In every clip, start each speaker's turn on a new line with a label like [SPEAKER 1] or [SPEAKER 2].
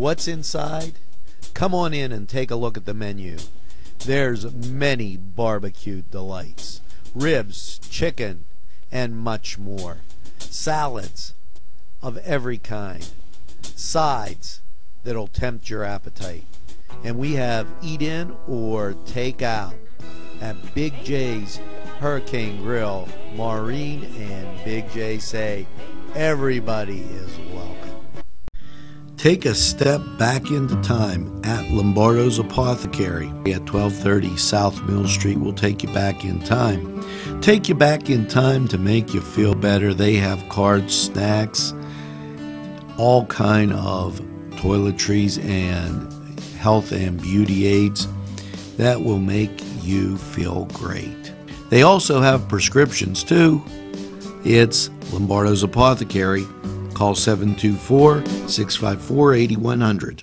[SPEAKER 1] what's inside? Come on in and take a look at the menu. There's many barbecue delights. Ribs, chicken, and much more. Salads of every kind. Sides that'll tempt your appetite. And we have eat in or take out at Big J's Hurricane Grill. Maureen and Big J say everybody is welcome. Take a step back into time at Lombardo's Apothecary at 1230 South Mill Street. Will take you back in time. Take you back in time to make you feel better. They have cards, snacks, all kind of toiletries and health and beauty aids that will make you feel great. They also have prescriptions too. It's Lombardo's Apothecary. Call 724-654-8100.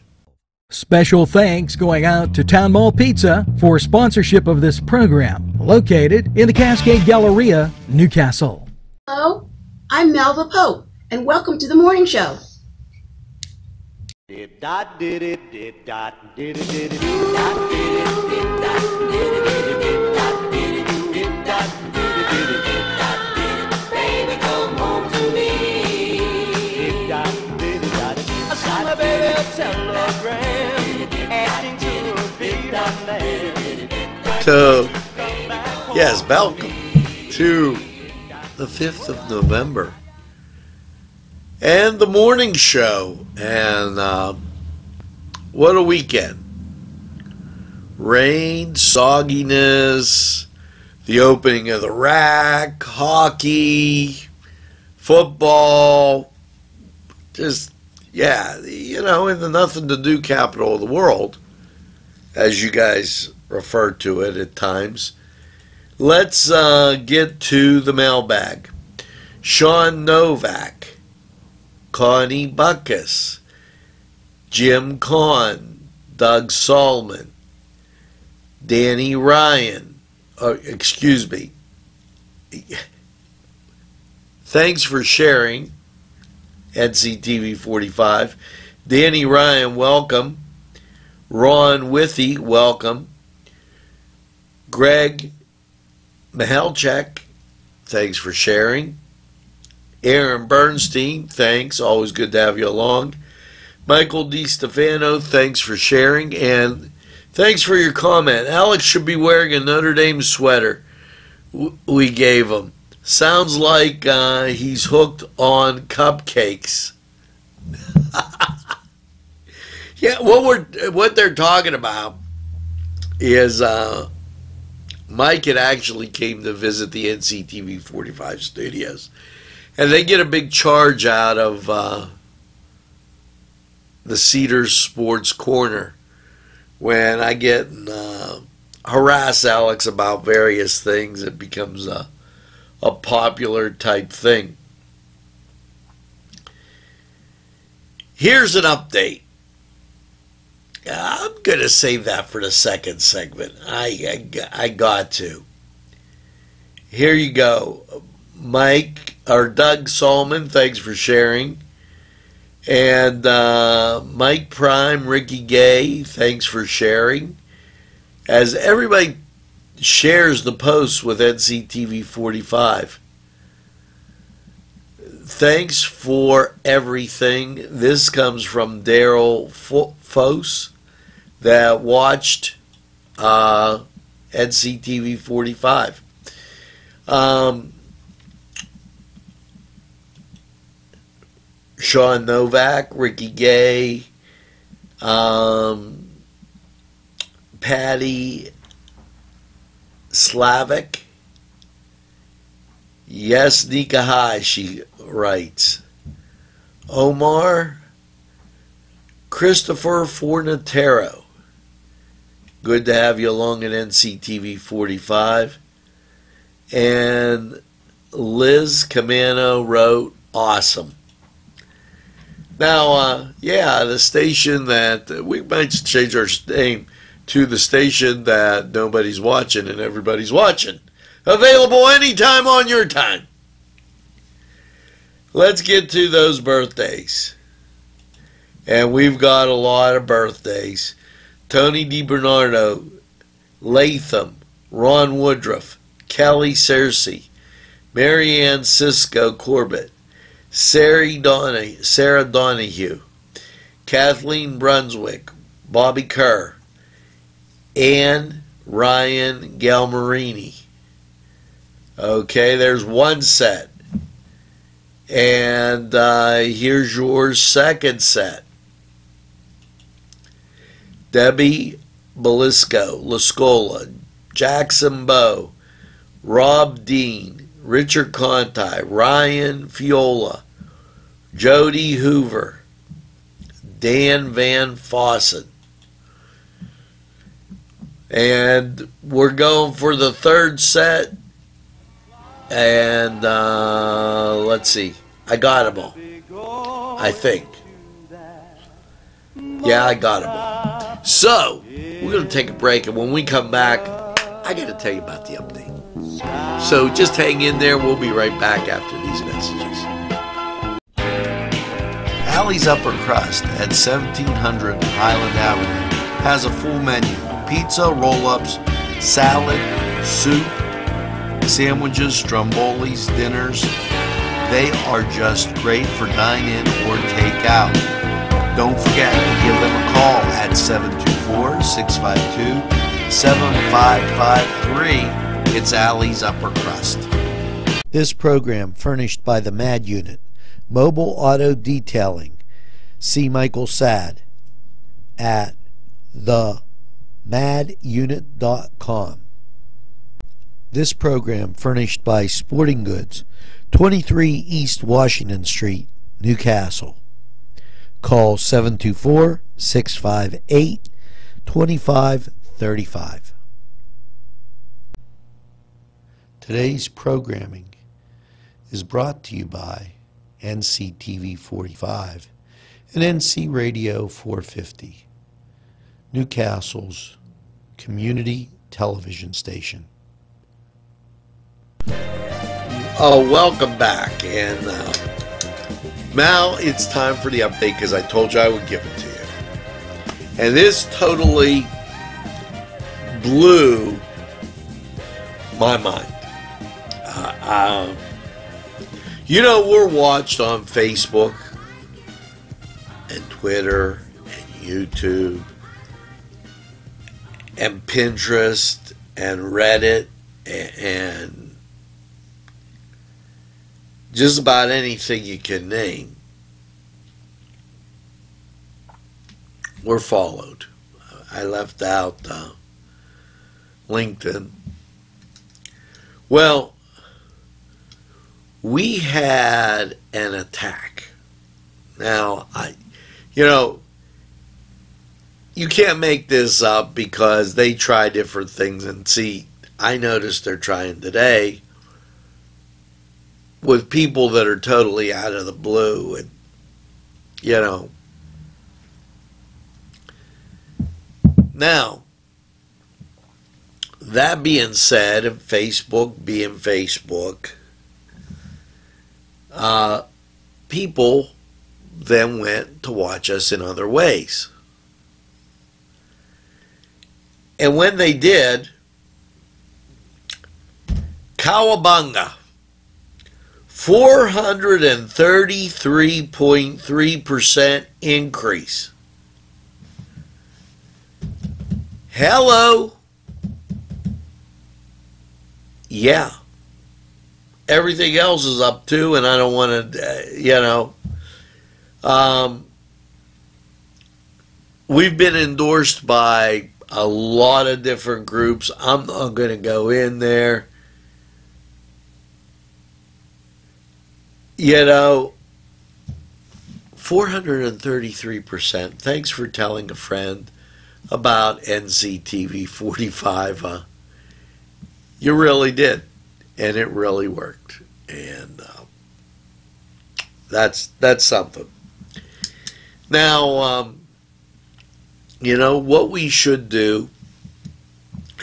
[SPEAKER 2] Special thanks going out to Town Mall Pizza for sponsorship of this program, located in the Cascade Galleria, Newcastle.
[SPEAKER 3] Hello, I'm Melva Pope, and welcome to the morning show.
[SPEAKER 1] So, yes, welcome to the 5th of November and the morning show. And what a weekend. Rain, sogginess, the opening of the rack, hockey, football, just, yeah, you know, in the nothing to do capital of the world, as you guys refer to it at times. Let's get to the mailbag. Sean Novak, Connie Buckus, Jim Kahn, Doug Solomon, Danny Ryan, excuse me. Thanks for sharing, NCTV45. Danny Ryan, welcome. Ron Withy, welcome. Greg Mihalchek, thanks for sharing. Aaron Bernstein, thanks. Always good to have you along. Michael DiStefano, thanks for sharing. And thanks for your comment. Alex should be wearing a Notre Dame sweater we gave him. Sounds like he's hooked on cupcakes. Yeah, what they're talking about is Mike had actually came to visit the NCTV45 studios, and they get a big charge out of the Cedars Sports Corner when I get harass Alex about various things. It becomes a popular type thing. Here's an update. I'm going to save that for the second segment. I got to. Here you go. Mike, or Doug Solomon, thanks for sharing. And Mike Prime, Ricky Gay, thanks for sharing. As everybody shares the posts with NCTV45. Thanks for everything. This comes from Daryl Fose that watched NCTV45. Sean Novak, Ricky Gay, Patty Slavic. Yes, Nika High, she writes. Omar, Christopher Fornatero. Good to have you along at NCTV45. And Liz Camano wrote, awesome. Now, yeah, the station that, we might change our name to the station that nobody's watching and everybody's watching. Available anytime on your time. Let's get to those birthdays.
[SPEAKER 4] And we've got a lot of birthdays. Tony DiBernardo, Latham, Ron Woodruff, Kelly Searcy, Marianne Cisco Corbett, Sarah Donahue, Kathleen Brunswick, Bobby Kerr, Ann Ryan Galmarini. Okay, there's one set. And here's your second set. Debbie Belisco, Lascola, Jackson Bowe, Rob Dean, Richard Conti, Ryan Fiola, Jody Hoover, Dan Van Fossen. And we're going for the third set. And let's see. I got them all. I think. Yeah, I got them all. So, we're going to take a break. And when we come back, I got to tell you about the update. So, just hang in there. We'll be right back after these messages.
[SPEAKER 1] Allie's Upper Crust at 1700 Highland Avenue has a full menu. Pizza, roll-ups, salad, soup, sandwiches, strombolis, dinners. They are just great for dine-in or take-out. Don't forget to give them a call at 724-652-7553. It's Allie's Upper Crust. This program furnished by the MAD Unit, Mobile Auto Detailing. See Michael Sad at themadunit.com. This program furnished by Sporting Goods, 23 East Washington Street, Newcastle. Call 724-658-2535. Today's programming is brought to you by NCTV45 and NC Radio 450, Newcastle's community television station.
[SPEAKER 4] Oh, welcome back. And now it's time for the update because I told you I would give it to you. And this totally blew my mind. You know, we're watched on Facebook and Twitter and YouTube and Pinterest and Reddit and just about anything you can name. We're followed. I left out LinkedIn. Well, we had an attack. Now, you can't make this up because they try different things. And see, I noticed they're trying today with people that are totally out of the blue. And, now, that being said, and Facebook being Facebook, people then went to watch us in other ways. And when they did, cowabunga, 433.3% increase. Hello. Yeah. Everything else is up too, and I don't want to, we've been endorsed by a lot of different groups. I'm not going to go in there. 433%. Thanks for telling a friend about NCTV45. You really did. And it really worked. And that's something. Now, what we should do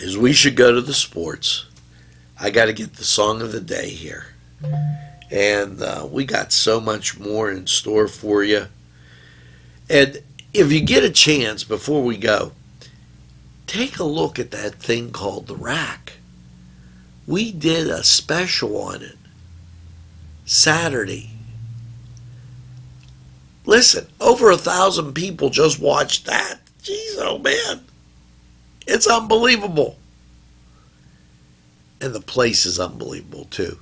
[SPEAKER 4] is we should go to the sports. I got to get the song of the day here. And we got so much more in store for you. And if you get a chance before we go, take a look at that thing called the rack. We did a special on it Saturday. Listen, over 1,000 people just watched that. Jeez, oh man. It's unbelievable. And the place is unbelievable too.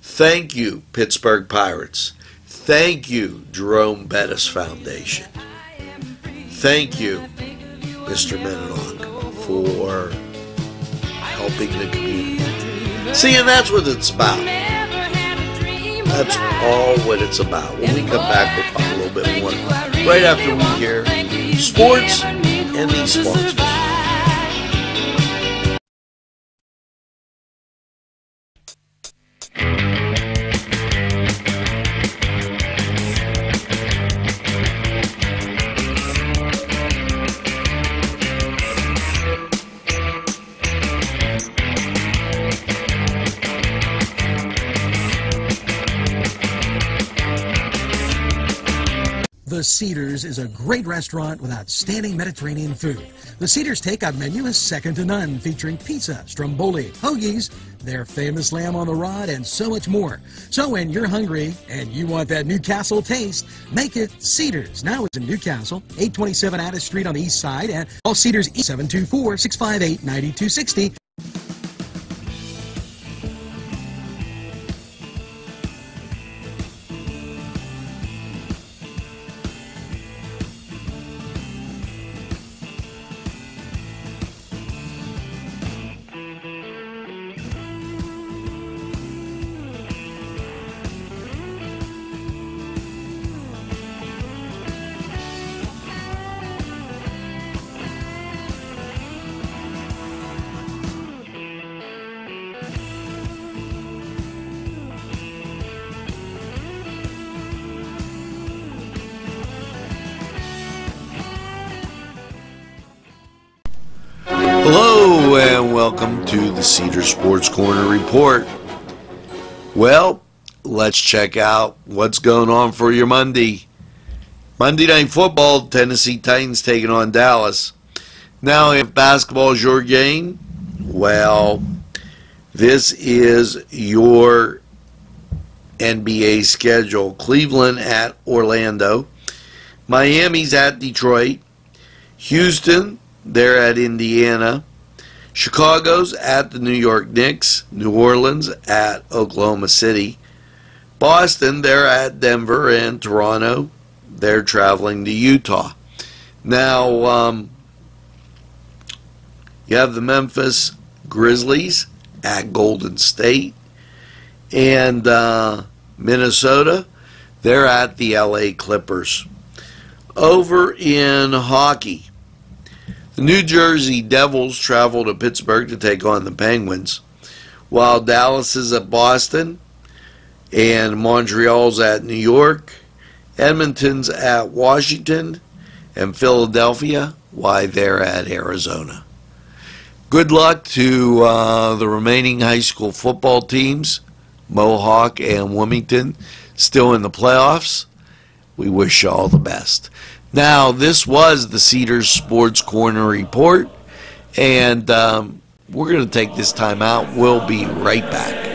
[SPEAKER 4] Thank you, Pittsburgh Pirates. Thank you, Jerome Bettis Foundation. Thank you, Mr. Meninock, for helping the community. See, and that's what it's about. That's all what it's about. When we come back, we'll talk a little bit more right after we hear sports and these sponsors.
[SPEAKER 2] The Cedars is a great restaurant with outstanding Mediterranean food. The Cedars takeout menu is second to none, featuring pizza, stromboli, hoagies, their famous lamb on the rod, and so much more. So when you're hungry and you want that Newcastle taste, make it Cedars. Now it's in Newcastle, 827 Addis Street on the east side, and all Cedars 724-658-9260.
[SPEAKER 4] Hello and welcome to the Cedar Sports Corner Report. Well, let's check out what's going on for your Monday. Monday Night Football, Tennessee Titans taking on Dallas. Now, if basketball is your game, well, this is your NBA schedule. Cleveland at Orlando. Miami's at Detroit. Houston, they're at Indiana. Chicago's at the New York Knicks. New Orleans at Oklahoma City. Boston, they're at Denver. And Toronto, they're traveling to Utah. Now, you have the Memphis Grizzlies at Golden State. And Minnesota, they're at the LA Clippers. Over in hockey, the New Jersey Devils travel to Pittsburgh to take on the Penguins, while Dallas is at Boston, and Montreal's at New York, Edmonton's at Washington, and Philadelphia, why, they're at Arizona. Good luck to the remaining high school football teams, Mohawk and Wilmington, still in the playoffs. We wish you all the best. Now, this was the Cedars Sports Corner Report, and we're going to take this time out. We'll be right back.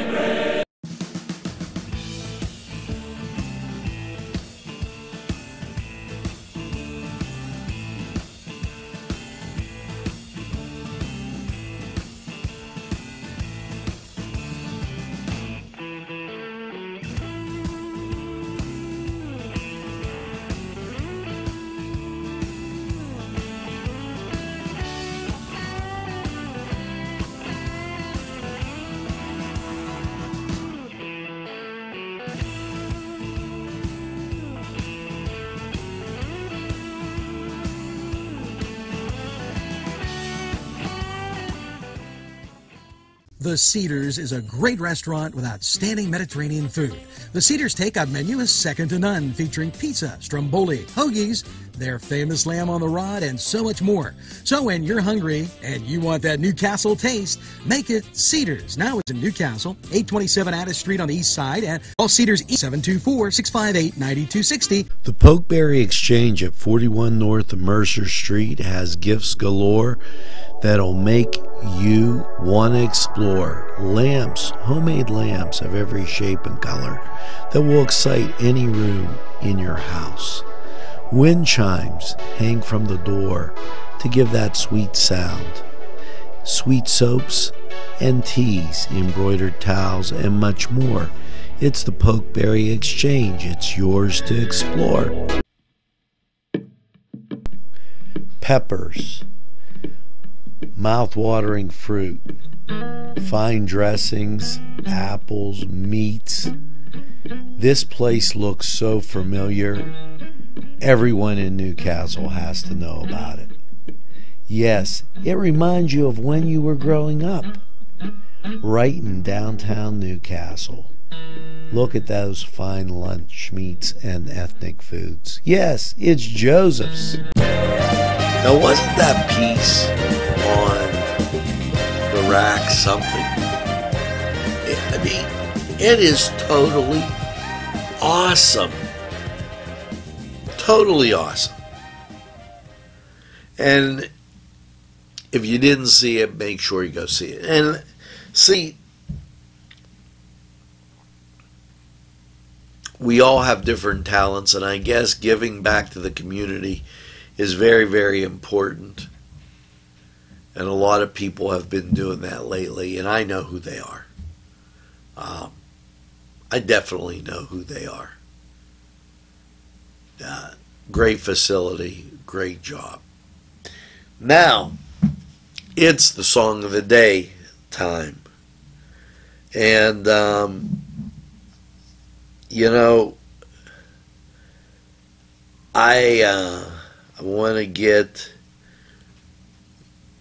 [SPEAKER 2] The Cedars is a great restaurant with outstanding Mediterranean food. The Cedars takeout menu is second to none, featuring pizza, stromboli, hoagies, their famous lamb on the rod, and so much more. So when you're hungry and you want that Newcastle taste, make it Cedars. Now it's in Newcastle, 827 Addis Street on the east side, and all Cedars 724-658-9260.
[SPEAKER 1] The Pokeberry Exchange at 41 North Mercer Street has gifts galore that'll make you want to explore. Lamps, homemade lamps of every shape and color that will excite any room in your house. Wind chimes hang from the door to give that sweet sound. Sweet soaps and teas, embroidered towels, and much more. It's the Pokeberry Exchange. It's yours to explore. Peppers, mouth-watering fruit, fine dressings, apples, meats. This place looks so familiar. Everyone in Newcastle has to know about it. Yes, it reminds you of when you were growing up, right in downtown Newcastle. Look at those fine lunch meats and ethnic foods. Yes, it's Joseph's.
[SPEAKER 4] Now, wasn't that piece on the rack something? I mean, it is totally awesome. Totally awesome. And if you didn't see it, make sure you go see it. And see, we all have different talents, and I guess giving back to the community is very, very important. And a lot of people have been doing that lately, and I know who they are. I definitely know who they are. Great facility, great job. Now, it's the song of the day time. And, you know, I want to get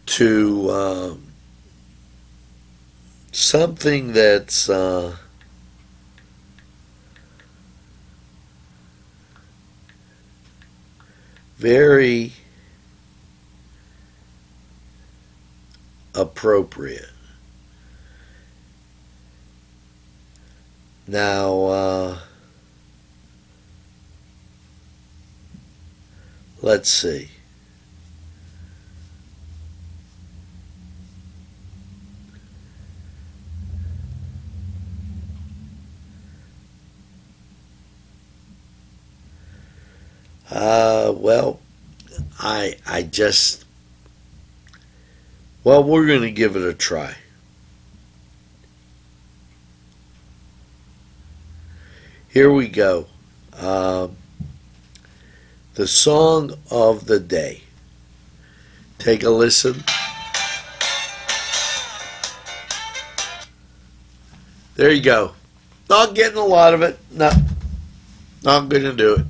[SPEAKER 4] to something that's very appropriate. Now, let's see. Well, we're going to give it a try. Here we go. The song of the day. Take a listen. There you go. Not getting a lot of it. No, not going to do it.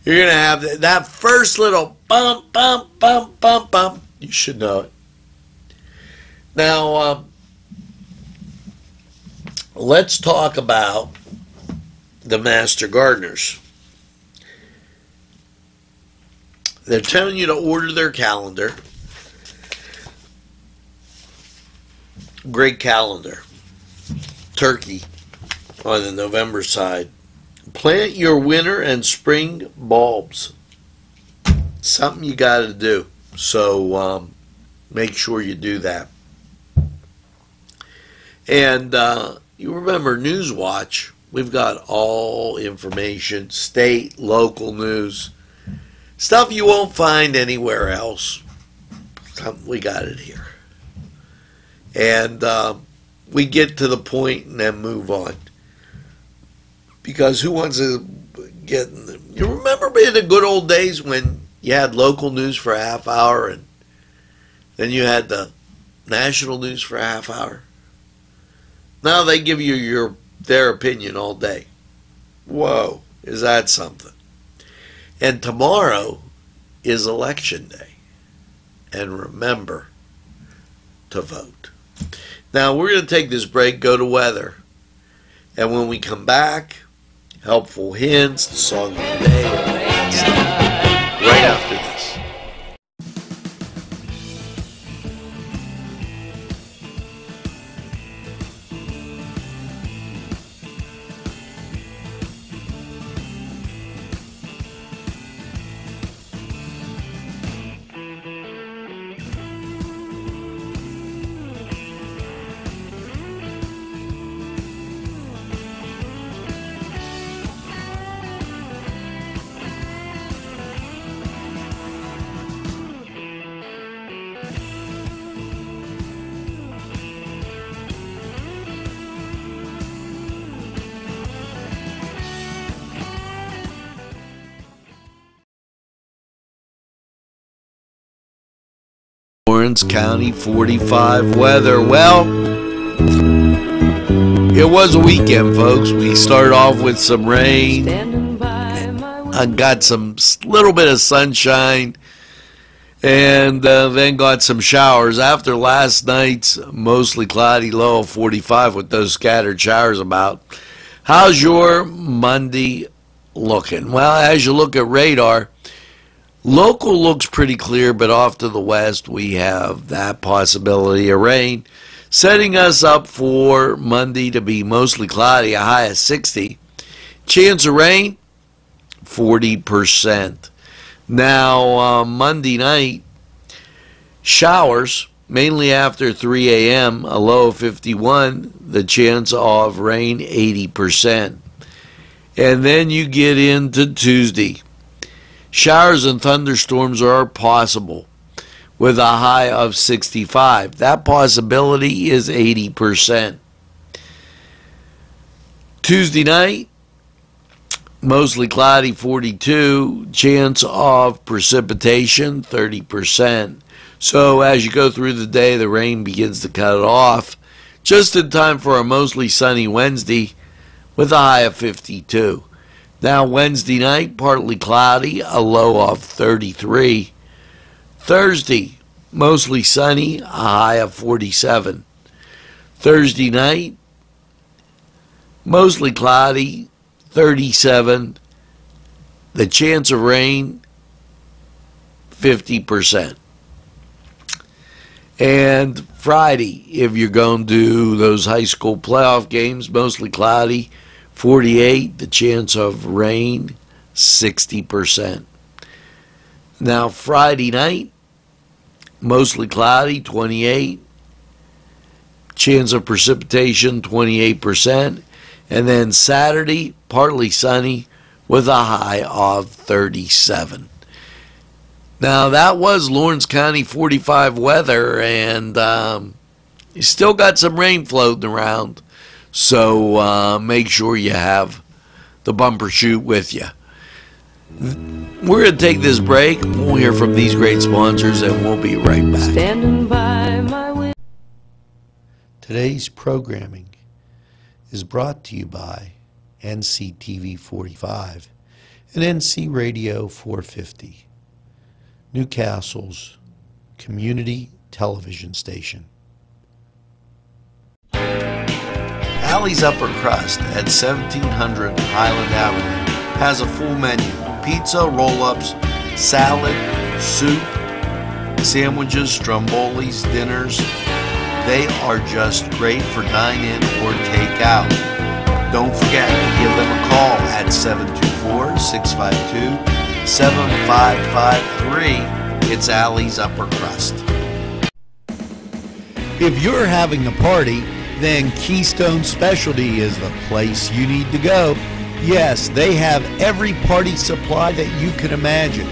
[SPEAKER 4] You're going to have that first little bump, bump, bump, bump, bump. You should know it. Now, let's talk about the Master Gardeners. They're telling you to order their calendar. Great calendar. Turkey on the November side. Plant your winter and spring bulbs. Something you got to do. So make sure you do that. And you remember Newswatch. We've got all information, state, local news. Stuff you won't find anywhere else. We got it here. And we get to the point and then move on. Because who wants to get... You remember in the good old days when you had local news for a half hour and then you had the national news for a half hour? Now they give you their opinion all day. Whoa, is that something? And tomorrow is election day. And remember to vote. Now we're going to take this break, go to weather. And when we come back, helpful hints, the song of the day, and all that stuff. right after this. Lawrence County 45 weather. Well, it was a weekend, folks. We started off with some rain. I got some little bit of sunshine, and then got some showers after last night's mostly cloudy low of 45 with those scattered showers about. How's your Monday looking? Well, as you look at radar, local looks pretty clear, but off to the west we have that possibility of rain, setting us up for Monday to be mostly cloudy, a high of 60. Chance of rain, 40%. Now, Monday night, showers, mainly after 3 a.m., a low of 51, the chance of rain, 80%. And then you get into Tuesday. Showers and thunderstorms are possible with a high of 65. That possibility is 80%. Tuesday night, mostly cloudy, 42. Chance of precipitation, 30%. So as you go through the day, the rain begins to cut it off, just in time for a mostly sunny Wednesday with a high of 52. Now Wednesday night, partly cloudy, a low of 33. Thursday, mostly sunny, a high of 47. Thursday night, mostly cloudy, 37. The chance of rain, 50%. And Friday, if you're going to do those high school playoff games, mostly cloudy, 48, the chance of rain, 60%. Now, Friday night, mostly cloudy, 28. Chance of precipitation, 28%. And then Saturday, partly sunny with a high of 37. Now, that was Lawrence County 45 weather, and you still got some rain floating around. So make sure you have the bumper chute with you. We're going to take this break. We'll hear from these great sponsors, and we'll be right back.
[SPEAKER 5] Standing by my
[SPEAKER 1] Today's programming is brought to you by NCTV45 and NC Radio 450, Newcastle's community television station. Allie's Upper Crust at 1700 Highland Avenue has a full menu: pizza, roll-ups, salad, soup, sandwiches, strombolis, dinners. They are just great for dine-in or take-out. Don't forget to give them a call at 724-652-7553. It's Allie's Upper Crust. If you're having a party, then Keystone Specialty is the place you need to go. Yes, they have every party supply that you can imagine.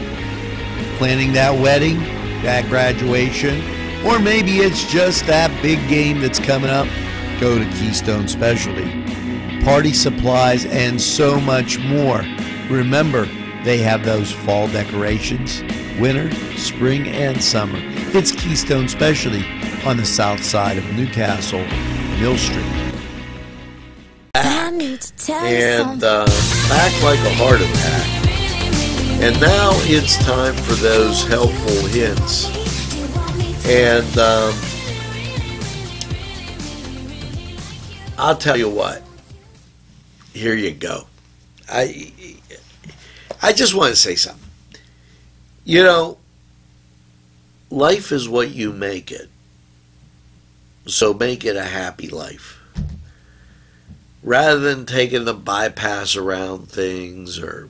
[SPEAKER 1] Planning that wedding, that graduation, or maybe it's just that big game that's coming up, go to Keystone Specialty. Party supplies and so much more. Remember, they have those fall decorations, winter, spring, and summer. It's Keystone Specialty on the south side of Newcastle, Mill Street.
[SPEAKER 5] I need to tell you
[SPEAKER 4] And back like a heart attack. And now it's time for those helpful hints. And I'll tell you what. Here you go. I just want to say something. You know, life is what you make it. So make it a happy life. Rather than taking the bypass around things or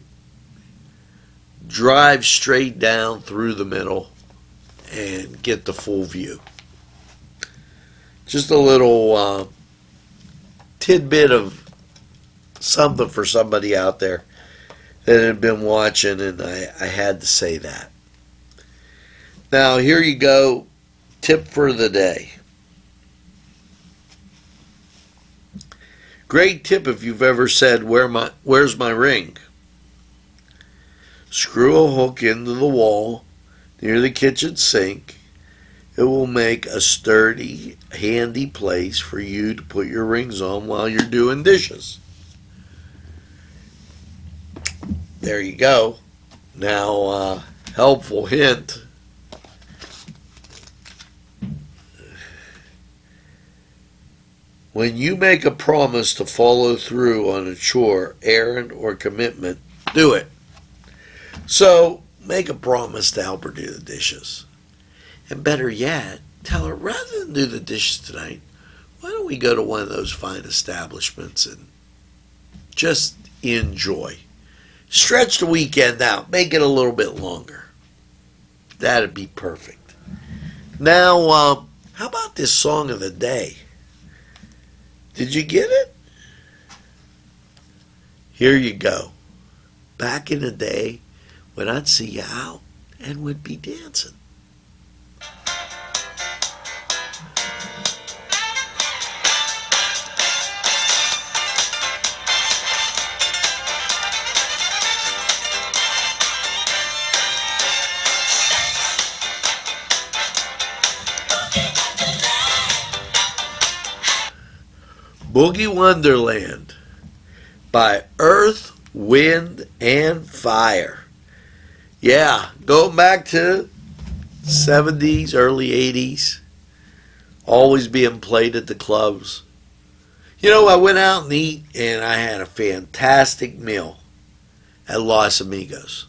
[SPEAKER 4] drive straight down through the middle and get the full view. Just a little tidbit of something for somebody out there that had been watching, and I had to say that. Now, here you go. Tip for the day. Great tip if you've ever said, where's my ring? Screw a hook into the wall near the kitchen sink. It will make a sturdy, handy place for you to put your rings on while you're doing dishes. There you go. Now, helpful hint. When you make a promise to follow through on a chore, errand, or commitment, do it. So, make a promise to help her do the dishes. And better yet, tell her, rather than do the dishes tonight, why don't we go to one of those fine establishments and just enjoy. Stretch the weekend out. Make it a little bit longer. That'd be perfect. Now, how about this song of the day? Did you get it? Here you go. Back in the day when I'd see you out and would be dancing. Boogie Wonderland by Earth, Wind, and Fire. Yeah, going back to 70s, early 80s. Always being played at the clubs. You know, I went out and ate, and I had a fantastic meal at Los Amigos.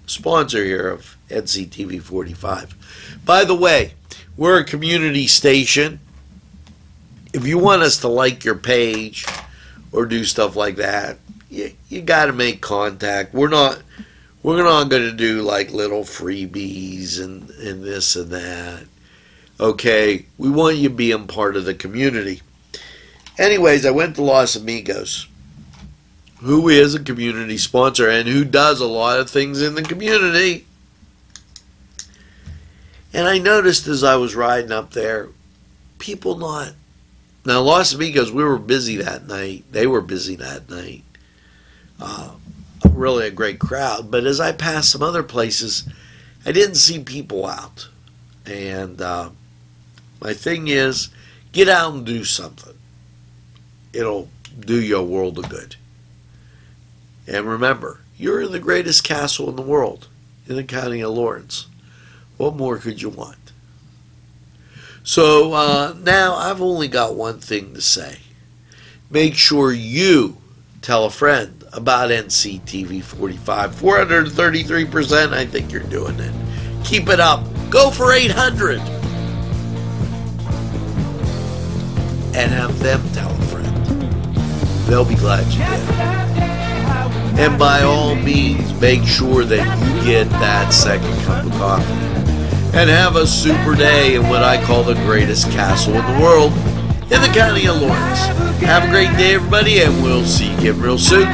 [SPEAKER 4] Sponsor here of NCTV45. By the way, we're a community station. If you want us to like your page or do stuff like that, you got to make contact. We're not going to do like little freebies and this and that. Okay, we want you being part of the community. Anyways, I went to Los Amigos, who is a community sponsor and who does a lot of things in the community. And I noticed as I was riding up there, people not. Now, Los Amigos, we were busy that night. They were busy that night. Really a great crowd. But as I passed some other places, I didn't see people out. And my thing is, get out and do something. It'll do you a world of good. And remember, you're in the greatest castle in the world, in the county of Lawrence. What more could you want? So now I've only got one thing to say. Make sure you tell a friend about NCTV45. 433%, I think you're doing it. Keep it up. Go for 800. And have them tell a friend. They'll be glad you did. And by all means, make sure that you get that second cup of coffee. And have a super day in what I call the greatest castle in the world, in the county of Lawrence. Have a great day, everybody, and we'll see you again real soon.